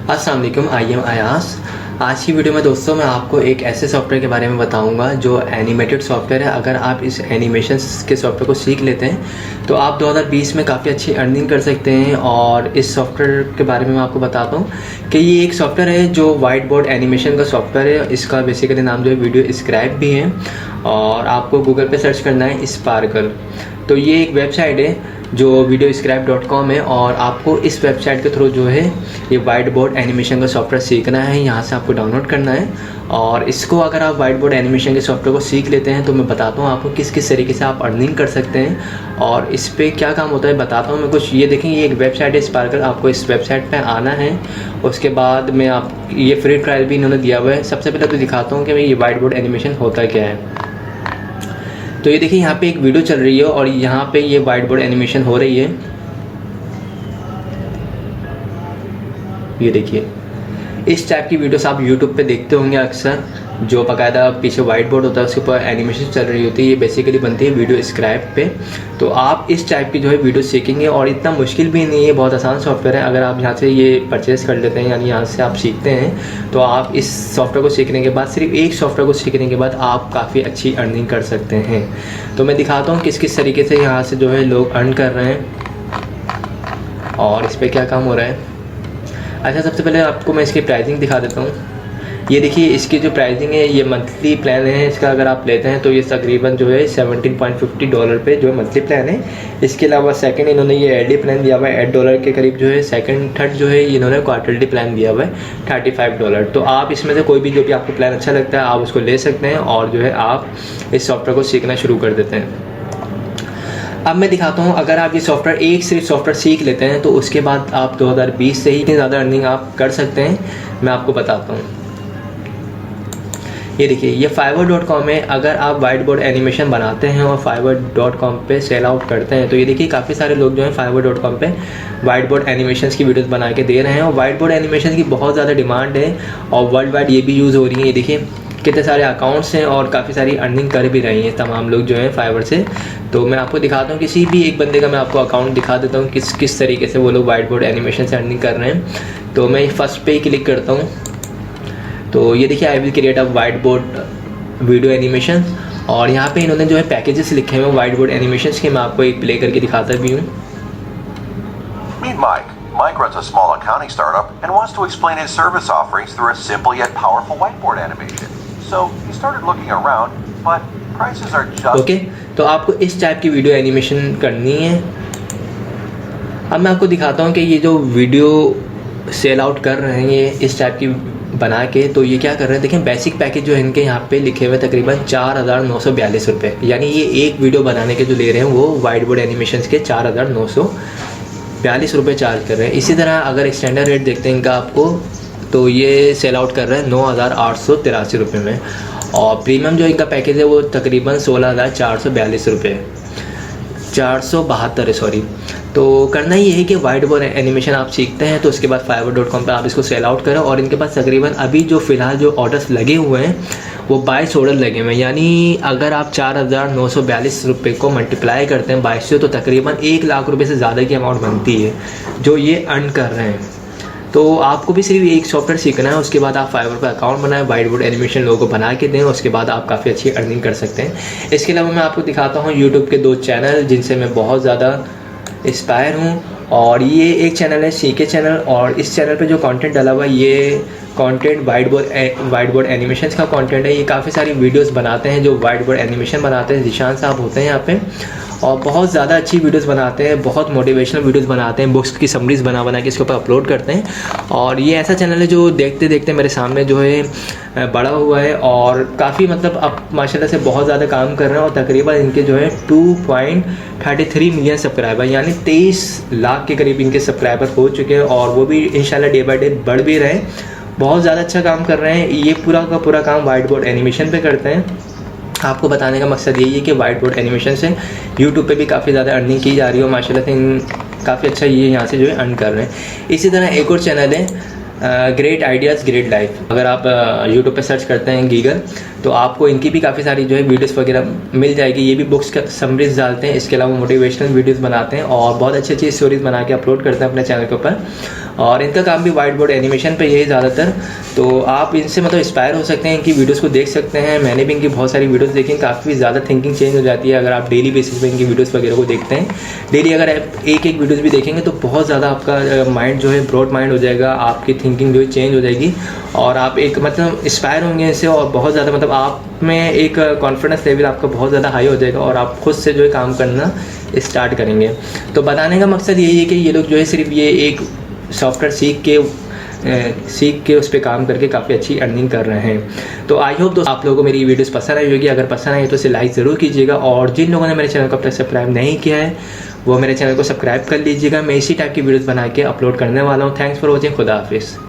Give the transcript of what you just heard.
अस्सलाम वालेकुम, I am Ayaz. आज की वीडियो में दोस्तों मैं आपको एक ऐसे सॉफ्टवेयर के बारे में बताऊंगा जो एनिमेटेड सॉफ्टवेयर है। अगर आप इस एनिमेशन के सॉफ्टवेयर को सीख लेते हैं तो आप 2020 में काफ़ी अच्छी अर्निंग कर सकते हैं। और इस सॉफ्टवेयर के बारे में मैं आपको बताता हूँ कि ये एक सॉफ्टवेयर है जो वाइट बोर्ड एनिमेशन का सॉफ्टवेयर है। इसका बेसिकली नाम जो है वीडियो स्क्रैप भी है और आपको गूगल पे सर्च करना है स्पार्कल। तो ये एक वेबसाइट है जो videoscrap.com है और आपको इस वेबसाइट के थ्रू जो है ये वाइट बोर्ड एनिमेशन का सॉफ्टवेयर सीखना है। यहाँ से आपको डाउनलोड करना है और इसको अगर आप वाइट बोर्ड एनिमेशन के सॉफ्टवेयर को सीख लेते हैं तो मैं बताता हूँ आपको किस किस तरीके से आप अर्निंग कर सकते हैं और इस पर क्या काम होता है बताता हूँ मैं कुछ। ये देखें, ये एक वेबसाइट है स्पार्कल। आपको इस वेबसाइट पर आना है, उसके बाद मैं आप ये फ्री ट्रायल भी इन्होंने दिया हुआ है। सबसे पहले तो दिखाता हूँ कि भाई ये वाइट बोर्ड एनिमेशन होता क्या है। तो ये देखिए, यहाँ पे एक वीडियो चल रही है और यहाँ पे ये वाइट बोर्ड एनिमेशन हो रही है। ये देखिए, इस टाइप की वीडियोस आप YouTube पे देखते होंगे अक्सर, जो बाकायदा पीछे वाइट बोर्ड होता है उसके ऊपर एनिमेशन चल रही होती है। ये बेसिकली बनती है वीडियो स्क्रैप पे। तो आप इस टाइप की जो है वीडियो सीखेंगे और इतना मुश्किल भी नहीं है, बहुत आसान सॉफ्टवेयर है। अगर आप यहाँ से ये परचेज़ कर लेते हैं यानी यहाँ से आप सीखते हैं तो आप इस सॉफ्टवेयर को सीखने के बाद, सिर्फ एक सॉफ्टवेयर को सीखने के बाद आप काफ़ी अच्छी अर्निंग कर सकते हैं। तो मैं दिखाता हूँ किस किस तरीके से यहाँ से जो है लोग अर्न कर रहे हैं और इस पर क्या काम हो रहा है। अच्छा, सबसे पहले आपको मैं इसकी प्राइसिंग दिखा देता हूँ। ये देखिए, इसकी जो प्राइसिंग है ये मंथली प्लान है इसका। अगर आप लेते हैं तो ये तकरीबन जो है $17.50 पे जो है मंथली प्लान है। इसके अलावा सेकंड इन्होंने ये एडी प्लान दिया हुआ है $8 के करीब जो है। सेकंड थर्ड जो है इन्होंने क्वार्टरली प्लान दिया हुआ है $35। तो आप इसमें से कोई भी जो भी आपको प्लान अच्छा लगता है आप उसको ले सकते हैं और जो है आप इस सॉफ्टवेयर को सीखना शुरू कर देते हैं। अब मैं दिखाता हूँ, अगर आप ये सॉफ्टवेयर एक सिर्फ सॉफ्टवेयर सीख लेते हैं तो उसके बाद आप 2020 से ही इतनी ज़्यादा अर्निंग आप कर सकते हैं। मैं आपको बताता हूँ। ये देखिए, ये fiverr.com है। अगर आप वाइट बोर्ड एनिमेशन बनाते हैं और fiverr.com पे सेल आउट करते हैं तो ये देखिए काफ़ी सारे लोग जो हैं fiverr.com पे वाइट बोर्ड एनिमेशन की वीडियोस बना के दे रहे हैं और वाइट बोर्ड एनिमेशन की बहुत ज़्यादा डिमांड है और वर्ल्ड वाइड ये भी यूज़ हो रही है। ये देखिए कितने सारे अकाउंट्स हैं और काफ़ी सारी अर्निंग कर भी रही हैं तमाम लोग जो हैं फाइवर से। तो मैं आपको दिखाता हूँ, किसी भी एक बंदे का मैं आपको अकाउंट दिखा देता हूँ किस तरीके से वो लोग वाइट बोर्ड एनिमेशन से अर्निंग कर रहे हैं। तो मैं फर्स्ट पे ही क्लिक करता हूँ। तो ये देखिए, I will create a white board video animation और यहाँ पे इन्होंने जो है पैकेजेस लिखे हुए हैं वाइट बोर्ड एनिमेशन के। मैं आपको एक प्ले करके दिखाता भी हूँ। Meet Mike. Mike runs a small accounting startup and wants to explain his service offerings through a simple yet powerful whiteboard animation. So he started looking around, but prices are just... Okay, तो आपको इस type की video animation करनी है। अब मैं आपको दिखाता हूँ कि ये जो वीडियो सेल आउट कर रहे हैं ये इस टाइप की बना के, तो ये क्या कर रहे हैं देखें। बेसिक पैकेज जो है इनके यहाँ पे लिखे हुए तकरीबन $4,942, यानी ये एक वीडियो बनाने के जो ले रहे हैं वो वाइट बोर्ड एनिमेशन के $4,942 चार्ज कर रहे हैं। इसी तरह अगर स्टैंडर्ड रेट देखते हैं इनका आपको, तो ये सेल आउट कर रहे हैं $9,883 में और प्रीमियम जो इनका पैकेज है वो तकरीबन $16,442 472 सॉरी। तो करना ये है कि वाइट बोर्ड एनिमेशन आप सीखते हैं तो उसके बाद fiverr.com पर आप इसको सेल आउट करें और इनके पास तकरीबन अभी जो फ़िलहाल जो ऑर्डर्स लगे हुए हैं वो 22 ऑर्डर लगे हुए हैं। यानी अगर आप $4,942 को मल्टीप्लाई करते हैं 22 से तो तकरीबन ₹1,00,000 से ज़्यादा की अमाउंट बनती है जो ये अर्न कर रहे हैं। तो आपको भी सिर्फ एक सॉफ्टवेयर सीखना है, उसके बाद आप फाइवर पर अकाउंट बनाएं, वाइट बोर्ड एनिमेशन लोगों को बना के दें, उसके बाद आप काफ़ी अच्छी अर्निंग कर सकते हैं। इसके अलावा मैं आपको दिखाता हूँ यूट्यूब के 2 चैनल जिनसे मैं बहुत ज़्यादा इंस्पायर हूँ। और ये एक चैनल है सीके चैनल और इस चैनल पे जो कंटेंट डाला हुआ है ये कंटेंट वाइट बोर्ड एनिमेशन का कंटेंट है। ये काफ़ी सारी वीडियोस बनाते हैं जो वाइट बोर्ड एनिमेशन बनाते हैं। जिशान साहब होते हैं यहाँ पे और बहुत ज़्यादा अच्छी वीडियोस बनाते हैं, बहुत मोटिवेशनल वीडियोस बनाते हैं, बुक्स की समरीज बना के इसके ऊपर अपलोड करते हैं। और ये ऐसा चैनल है जो देखते देखते मेरे सामने जो है बड़ा हुआ है और काफ़ी मतलब अब माशाल्लाह से बहुत ज़्यादा काम कर रहे हैं और तकरीबन इनके जो है 2.33 मिलियन सब्सक्राइबर यानी 23 लाख के करीब इनके सब्सक्राइबर हो चुके हैं और वो भी इंशाल्लाह डे बाय डे बढ़ भी रहे हैं। बहुत ज़्यादा अच्छा काम कर रहे हैं। ये पूरा का पूरा काम वाइट बोर्ड एनिमेशन पे करते हैं। आपको बताने का मकसद यही है कि वाइट बोर्ड एनिमेशन से यूट्यूब पे भी काफ़ी ज़्यादा अर्निंग की जा रही है माशाल्लाह से काफ़ी अच्छा ये यहाँ से जो है अर्न कर रहे हैं। इसी तरह एक और चैनल है ग्रेट आइडियाज़ ग्रेट लाइफ। अगर आप यूट्यूब पे सर्च करते हैं गीगल तो आपको इनकी भी काफ़ी सारी जो है वीडियोस वगैरह मिल जाएगी। ये भी बुक्स का समरीज डालते हैं, इसके अलावा मोटिवेशनल वीडियोस बनाते हैं और बहुत अच्छी अच्छी स्टोरीज बना के अपलोड करते हैं अपने चैनल के ऊपर। और इनका काम भी वाइट बोर्ड एनिमेशन पे यही ज़्यादातर, तो आप इनसे मतलब इंस्पायर हो सकते हैं, इनकी वीडियोस को देख सकते हैं। मैंने भी इनकी बहुत सारी वीडियोस देखी, काफ़ी ज़्यादा थिंकिंग चेंज हो जाती है अगर आप डेली बेसिस पे इनकी वीडियोस वगैरह को देखते हैं। डेली अगर आप एक एक वीडियोस भी देखेंगे तो बहुत ज़्यादा आपका माइंड जो है ब्रॉड माइंड हो जाएगा, आपकी थिंकिंग जो है चेंज हो जाएगी और आप एक मतलब इंस्पायर होंगे इससे और बहुत ज़्यादा मतलब आप में एक कॉन्फिडेंस लेवल आपका बहुत ज़्यादा हाई हो जाएगा और आप खुद से जो है काम करना स्टार्ट करेंगे। तो बताने का मकसद यही है कि ये लोग जो है सिर्फ ये एक सॉफ्टवेयर सीख के उस पर काम करके काफ़ी अच्छी अर्निंग कर रहे हैं। तो आई होप दोस्तों आप लोगों को मेरी वीडियोस पसंद आई होगी। अगर पसंद आई तो इसे लाइक ज़रूर कीजिएगा और जिन लोगों ने मेरे चैनल को अब तक सब्सक्राइब नहीं किया है वो मेरे चैनल को सब्सक्राइब कर लीजिएगा। मैं इसी टाइप की वीडियोस बना के अपलोड करने वाला हूँ। Thanks for watching. खुदा हाफिज़।